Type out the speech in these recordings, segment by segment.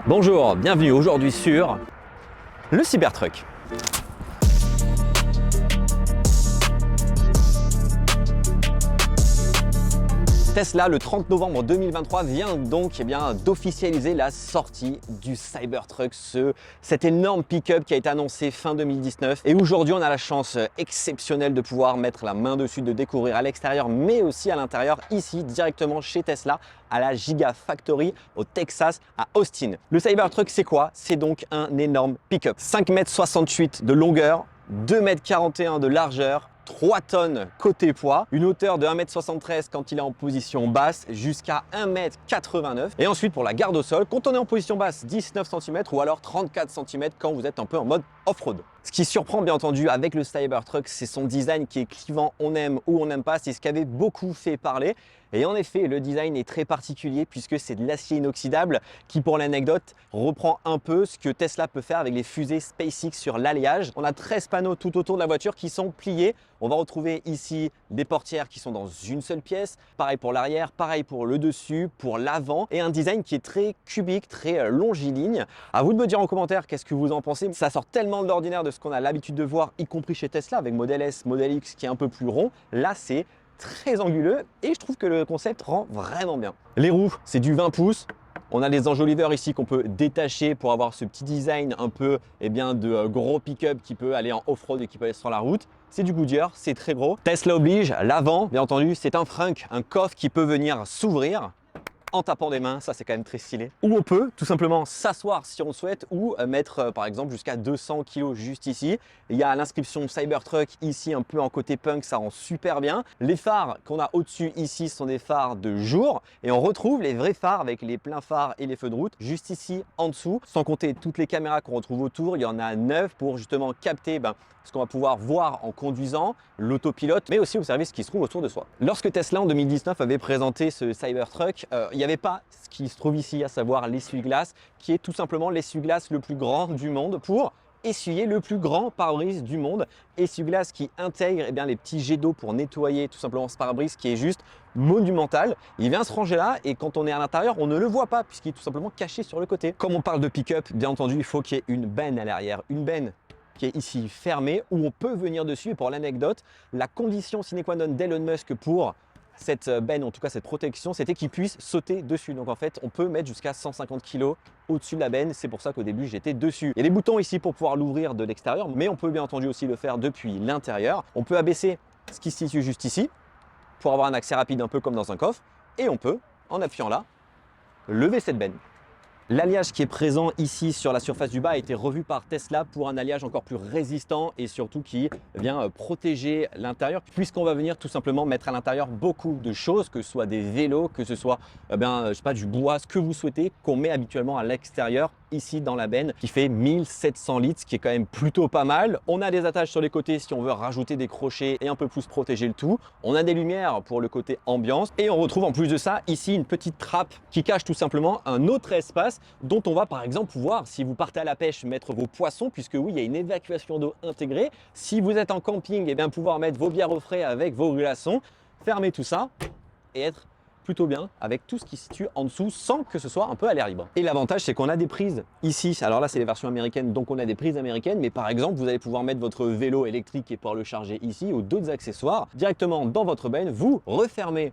Bonjour, bienvenue aujourd'hui sur le Cybertruck. Tesla, le 30 novembre 2023, vient donc d'officialiser la sortie du Cybertruck, cet énorme pick-up qui a été annoncé fin 2019. Et aujourd'hui, on a la chance exceptionnelle de pouvoir mettre la main dessus, de découvrir à l'extérieur, mais aussi à l'intérieur, ici, directement chez Tesla, à la Gigafactory au Texas, à Austin. Le Cybertruck, c'est quoi? C'est donc un énorme pick-up. 5,68 m de longueur, 2,41 m de largeur, 3 tonnes côté poids, une hauteur de 1,73 m quand il est en position basse jusqu'à 1,89 m. Et ensuite pour la garde au sol, quand on est en position basse, 19 cm ou alors 34 cm quand vous êtes un peu en mode off-road. Ce qui surprend bien entendu avec le Cybertruck, c'est son design qui est clivant, on aime ou on n'aime pas, c'est ce qui avait beaucoup fait parler. Et en effet, le design est très particulier puisque c'est de l'acier inoxydable qui, pour l'anecdote, reprend un peu ce que Tesla peut faire avec les fusées SpaceX sur l'alliage. On a 13 panneaux tout autour de la voiture qui sont pliés. On va retrouver ici des portières qui sont dans une seule pièce. Pareil pour l'arrière, pareil pour le dessus, pour l'avant. Et un design qui est très cubique, très longiligne. À vous de me dire en commentaire qu'est-ce que vous en pensez. Ça sort tellement de l'ordinaire de ce qu'on a l'habitude de voir, y compris chez Tesla, avec Model S, Model X qui est un peu plus rond. Là, c'est très anguleux et je trouve que le concept rend vraiment bien. Les roues, c'est du 20 pouces. On a les enjoliveurs ici qu'on peut détacher pour avoir ce petit design un peu de gros pick-up qui peut aller en off-road et qui peut aller sur la route. C'est du Goodyear, c'est très gros. Tesla oblige, l'avant, bien entendu, c'est un frunk, un coffre qui peut venir s'ouvrir en tapant des mains, ça c'est quand même très stylé. Ou on peut tout simplement s'asseoir si on le souhaite ou mettre par exemple jusqu'à 200 kg juste ici. Il y a l'inscription Cybertruck ici un peu en côté punk, ça rend super bien. Les phares qu'on a au-dessus ici sont des phares de jour et on retrouve les vrais phares avec les pleins phares et les feux de route juste ici en dessous. Sans compter toutes les caméras qu'on retrouve autour, il y en a 9 pour justement capter ce qu'on va pouvoir voir en conduisant, l'autopilote, mais aussi observer ce qui se trouve autour de soi. Lorsque Tesla en 2019 avait présenté ce Cybertruck, il n'y avait pas ce qui se trouve ici, à savoir l'essuie-glace, qui est tout simplement l'essuie-glace le plus grand du monde pour essuyer le plus grand pare-brise du monde. Essuie-glace qui intègre les petits jets d'eau pour nettoyer tout simplement ce pare-brise qui est juste monumental. Il vient se ranger là et quand on est à l'intérieur, on ne le voit pas puisqu'il est tout simplement caché sur le côté. Comme on parle de pick-up, bien entendu, il faut qu'il y ait une benne à l'arrière. Une benne qui est ici fermée où on peut venir dessus. Et pour l'anecdote, la condition sine qua non d'Elon Musk pour cette benne, en tout cas cette protection, c'était qu'il puisse sauter dessus. Donc en fait, on peut mettre jusqu'à 150 kg au-dessus de la benne. C'est pour ça qu'au début, j'étais dessus. Il y a des boutons ici pour pouvoir l'ouvrir de l'extérieur, mais on peut bien entendu aussi le faire depuis l'intérieur. On peut abaisser ce qui se situe juste ici pour avoir un accès rapide un peu comme dans un coffre. Et on peut, en appuyant là, lever cette benne. L'alliage qui est présent ici sur la surface du bas a été revu par Tesla pour un alliage encore plus résistant et surtout qui vient protéger l'intérieur puisqu'on va venir tout simplement mettre à l'intérieur beaucoup de choses, que ce soit des vélos, que ce soit je sais pas, du bois, ce que vous souhaitez, qu'on met habituellement à l'extérieur ici dans la benne qui fait 1700 litres, ce qui est quand même plutôt pas mal. On a des attaches sur les côtés si on veut rajouter des crochets et un peu plus protéger le tout. On a des lumières pour le côté ambiance et on retrouve en plus de ça ici une petite trappe qui cache tout simplement un autre espace dont on va par exemple pouvoir, si vous partez à la pêche, mettre vos poissons puisque oui, il y a une évacuation d'eau intégrée. Si vous êtes en camping, pouvoir mettre vos bières au frais avec vos glaçons, fermer tout ça et être plutôt bien avec tout ce qui se situe en dessous sans que ce soit un peu à l'air libre. Et l'avantage, c'est qu'on a des prises ici. Alors là, c'est les versions américaines, donc on a des prises américaines. Mais par exemple, vous allez pouvoir mettre votre vélo électrique et pouvoir le charger ici ou d'autres accessoires directement dans votre benne. Vous refermez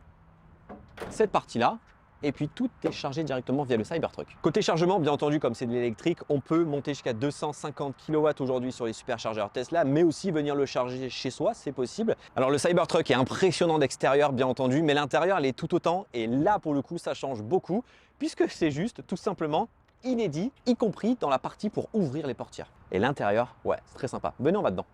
cette partie-là. Et puis tout est chargé directement via le Cybertruck. Côté chargement, bien entendu, comme c'est de l'électrique, on peut monter jusqu'à 250 kW aujourd'hui sur les superchargeurs Tesla, mais aussi venir le charger chez soi, c'est possible. Alors le Cybertruck est impressionnant d'extérieur, bien entendu, mais l'intérieur, il est tout autant. Et là, pour le coup, ça change beaucoup, puisque c'est juste tout simplement inédit, y compris dans la partie pour ouvrir les portières. Et l'intérieur, ouais, c'est très sympa. Venez, on va dedans.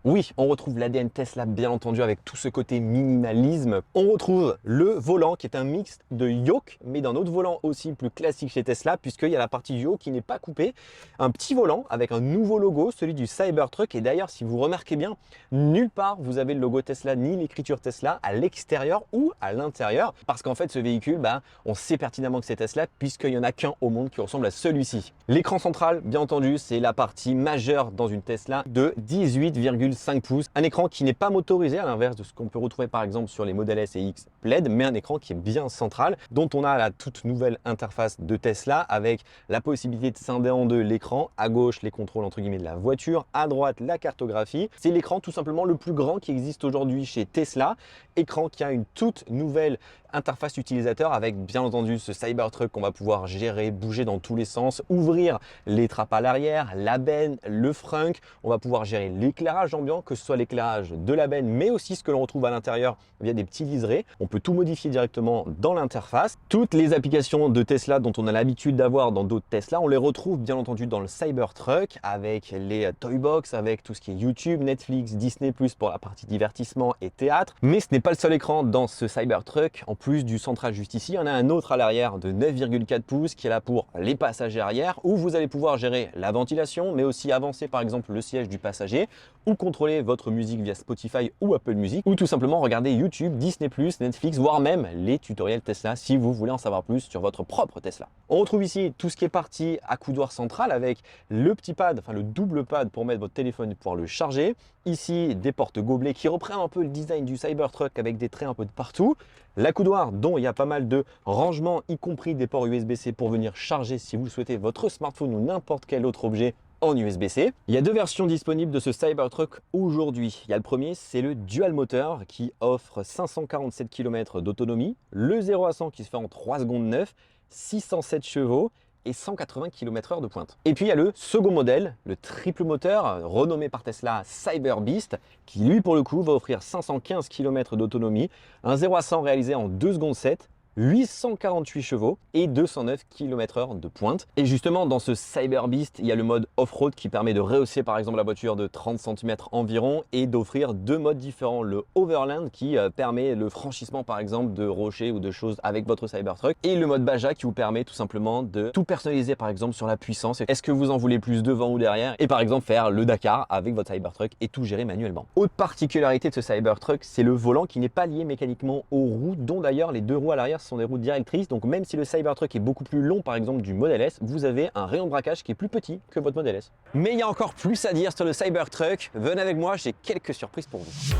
Oui, on retrouve l'ADN Tesla bien entendu avec tout ce côté minimalisme. On retrouve le volant qui est un mix de yoke, mais d'un autre volant aussi plus classique chez Tesla puisqu'il y a la partie du haut qui n'est pas coupée. Un petit volant avec un nouveau logo, celui du Cybertruck. Et d'ailleurs, si vous remarquez bien, nulle part vous avez le logo Tesla ni l'écriture Tesla à l'extérieur ou à l'intérieur. Parce qu'en fait, ce véhicule, on sait pertinemment que c'est Tesla puisqu'il n'y en a qu'un au monde qui ressemble à celui-ci. L'écran central, bien entendu, c'est la partie majeure dans une Tesla de 18,8 6,5 pouces. Un écran qui n'est pas motorisé à l'inverse de ce qu'on peut retrouver par exemple sur les modèles S et X LED, mais un écran qui est bien central, dont on a la toute nouvelle interface de Tesla avec la possibilité de scinder en deux l'écran. À gauche, les contrôles entre guillemets de la voiture, à droite, la cartographie. C'est l'écran tout simplement le plus grand qui existe aujourd'hui chez Tesla. Écran qui a une toute nouvelle interface utilisateur avec bien entendu ce Cybertruck qu'on va pouvoir gérer, bouger dans tous les sens, ouvrir les trappes à l'arrière, la benne, le frunk. On va pouvoir gérer l'éclairage ambiant, que ce soit l'éclairage de la benne, mais aussi ce que l'on retrouve à l'intérieur via des petits liserés. On peut tout modifier directement dans l'interface. Toutes les applications de Tesla dont on a l'habitude d'avoir dans d'autres Tesla, on les retrouve bien entendu dans le Cybertruck avec les Toybox, avec tout ce qui est YouTube, Netflix, Disney+, pour la partie divertissement et théâtre. Mais ce n'est pas le seul écran dans ce Cybertruck. En plus du central juste ici, il y en a un autre à l'arrière de 9,4 pouces qui est là pour les passagers arrière, où vous allez pouvoir gérer la ventilation, mais aussi avancer par exemple le siège du passager, ou contrôler votre musique via Spotify ou Apple Music, ou tout simplement regarder YouTube, Disney+, Netflix, voire même les tutoriels Tesla si vous voulez en savoir plus sur votre propre Tesla. On retrouve ici tout ce qui est parti à coudoir central avec le petit pad, enfin le double pad pour mettre votre téléphone et pouvoir le charger. Ici, des portes gobelets qui reprennent un peu le design du Cybertruck avec des traits un peu de partout. La coudoir dont il y a pas mal de rangements, y compris des ports USB-C pour venir charger si vous le souhaitez votre smartphone ou n'importe quel autre objet en USB-C. Il y a deux versions disponibles de ce Cybertruck aujourd'hui. Il y a le premier, c'est le Dual Motor qui offre 547 km d'autonomie, le 0 à 100 qui se fait en 3 secondes 9, 607 chevaux et 180 km/h de pointe. Et puis il y a le second modèle, le triple moteur, renommé par Tesla Cyber Beast, qui lui pour le coup va offrir 515 km d'autonomie, un 0 à 100 réalisé en 2 secondes 7, 848 chevaux et 209 km/h de pointe. Et justement dans ce Cyber Beast, il y a le mode off-road qui permet de rehausser par exemple la voiture de 30 cm environ et d'offrir deux modes différents. Le Overland qui permet le franchissement par exemple de rochers ou de choses avec votre Cybertruck, et le mode Baja qui vous permet tout simplement de tout personnaliser par exemple sur la puissance. Est-ce que vous en voulez plus devant ou derrière, et par exemple faire le Dakar avec votre Cybertruck et tout gérer manuellement. Autre particularité de ce Cybertruck, c'est le volant qui n'est pas lié mécaniquement aux roues, dont d'ailleurs les deux roues à l'arrière sont des roues directrices. Donc même si le Cybertruck est beaucoup plus long par exemple du Model S, vous avez un rayon de braquage qui est plus petit que votre Model S. Mais il y a encore plus à dire sur le Cybertruck. Venez avec moi, j'ai quelques surprises pour vous.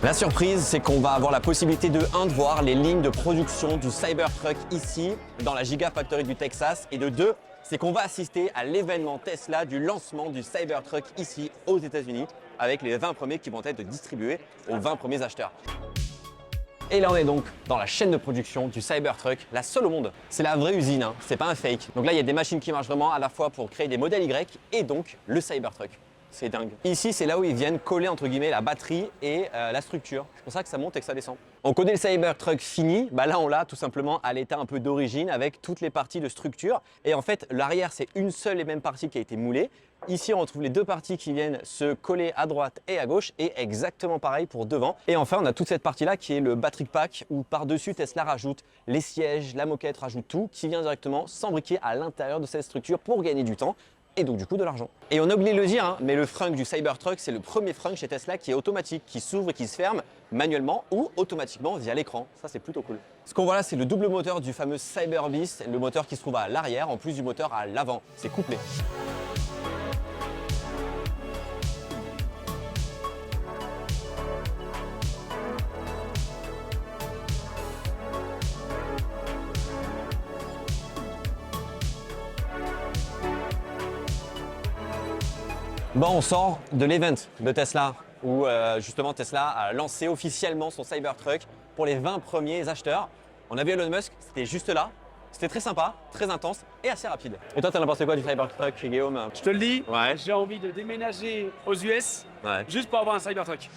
La surprise, c'est qu'on va avoir la possibilité de voir les lignes de production du Cybertruck ici, dans la Gigafactory du Texas, et de 2, c'est qu'on va assister à l'événement Tesla du lancement du Cybertruck ici aux États-Unis, avec les 20 premiers qui vont être distribués aux 20 premiers acheteurs. Et là on est donc dans la chaîne de production du Cybertruck, la seule au monde. C'est la vraie usine, hein, c'est pas un fake. Donc là il y a des machines qui marchent vraiment à la fois pour créer des modèles Y et donc le Cybertruck. C'est dingue. Ici, c'est là où ils viennent coller entre guillemets la batterie et la structure. C'est pour ça que ça monte et que ça descend. On connaît le Cybertruck fini, bah là on l'a tout simplement à l'état un peu d'origine avec toutes les parties de structure. Et en fait, l'arrière c'est une seule et même partie qui a été moulée. Ici, on retrouve les deux parties qui viennent se coller à droite et à gauche, et exactement pareil pour devant. Et enfin, on a toute cette partie-là qui est le battery pack, où par-dessus, Tesla rajoute les sièges, la moquette, rajoute tout, qui vient directement s'embriquer à l'intérieur de cette structure pour gagner du temps. Et donc du coup de l'argent. Et on a oublié de le dire, hein, mais le frunk du Cybertruck, c'est le premier frunk chez Tesla qui est automatique, qui s'ouvre et qui se ferme manuellement ou automatiquement via l'écran. Ça c'est plutôt cool. Ce qu'on voit là, c'est le double moteur du fameux Cyber Beast, le moteur qui se trouve à l'arrière en plus du moteur à l'avant. C'est couplé. Bon, on sort de l'event de Tesla où justement Tesla a lancé officiellement son Cybertruck pour les 20 premiers acheteurs. On a vu Elon Musk, c'était juste là. C'était très sympa, très intense et assez rapide. Et toi, t'en as pensé quoi du Cybertruck, Guillaume? Je te le dis, ouais. J'ai envie de déménager aux US juste pour avoir un Cybertruck.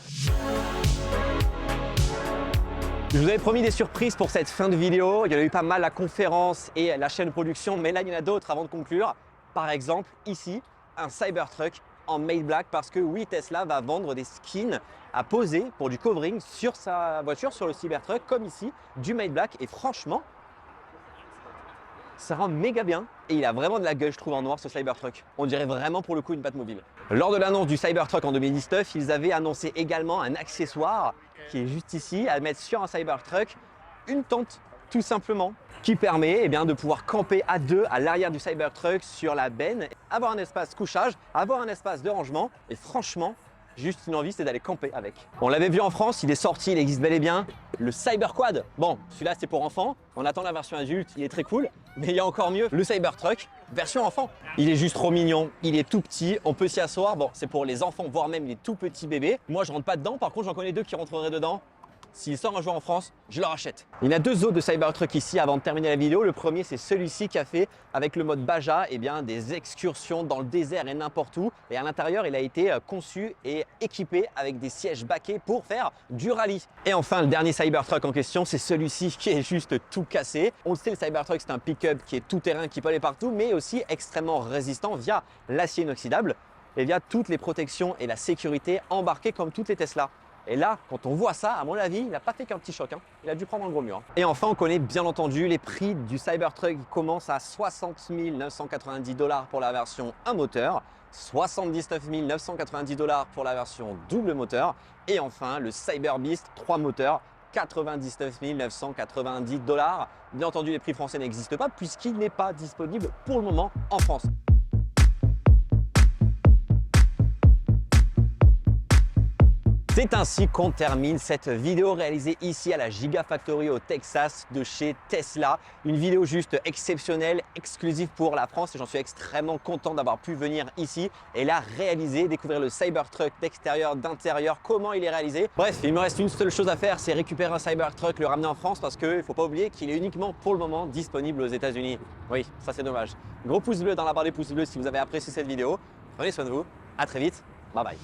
Je vous avais promis des surprises pour cette fin de vidéo. Il y en a eu pas mal, la conférence et la chaîne de production, mais là il y en a d'autres avant de conclure. Par exemple, ici, un Cybertruck en Made Black, parce que oui, Tesla va vendre des skins à poser pour du covering sur sa voiture, sur le Cybertruck, comme ici, du Made Black. Et franchement, ça rend méga bien et il a vraiment de la gueule, je trouve, en noir, ce Cybertruck. On dirait vraiment pour le coup une Batmobile. Lors de l'annonce du Cybertruck en 2019, ils avaient annoncé également un accessoire qui est juste ici, à mettre sur un Cybertruck, une tente tout simplement, qui permet eh bien, de pouvoir camper à deux à l'arrière du Cybertruck sur la benne, avoir un espace couchage, avoir un espace de rangement et franchement, juste une envie, c'est d'aller camper avec. On l'avait vu en France, il est sorti, il existe bel et bien. Le Cyberquad, bon, celui-là c'est pour enfants. On attend la version adulte, il est très cool. Mais il y a encore mieux, le Cybertruck, version enfant. Il est juste trop mignon, il est tout petit, on peut s'y asseoir. Bon, c'est pour les enfants, voire même les tout petits bébés. Moi, je rentre pas dedans, par contre, j'en connais deux qui rentreraient dedans. S'il sort un jour en France, je le rachète. Il y en a deux autres de Cybertruck ici avant de terminer la vidéo. Le premier, c'est celui-ci qui a fait, avec le mode Baja, eh bien, des excursions dans le désert et n'importe où. Et à l'intérieur, il a été conçu et équipé avec des sièges baquets pour faire du rallye. Et enfin, le dernier Cybertruck en question, c'est celui-ci qui est juste tout cassé. On le sait, le Cybertruck, c'est un pick-up qui est tout terrain, qui peut aller partout, mais aussi extrêmement résistant via l'acier inoxydable et via toutes les protections et la sécurité embarquées comme toutes les Tesla. Et là, quand on voit ça, à mon avis, il n'a pas fait qu'un petit choc. Il a dû prendre un gros mur. Et enfin, on connaît bien entendu les prix du Cybertruck qui commencent à 60 990 $ pour la version 1 moteur, 79 990 $ pour la version double moteur. Et enfin, le Cyberbeast 3 moteurs, 99 990 $. Bien entendu, les prix français n'existent pas puisqu'il n'est pas disponible pour le moment en France. C'est ainsi qu'on termine cette vidéo réalisée ici à la Gigafactory au Texas de chez Tesla. Une vidéo juste exceptionnelle, exclusive pour la France et j'en suis extrêmement content d'avoir pu venir ici et la réaliser, découvrir le Cybertruck d'extérieur, d'intérieur, comment il est réalisé. Bref, il me reste une seule chose à faire, c'est récupérer un Cybertruck, le ramener en France parce qu'il ne faut pas oublier qu'il est uniquement pour le moment disponible aux États-Unis. Oui, ça c'est dommage. Gros pouce bleu dans la barre des pouces bleus si vous avez apprécié cette vidéo. Prenez soin de vous, à très vite, bye bye.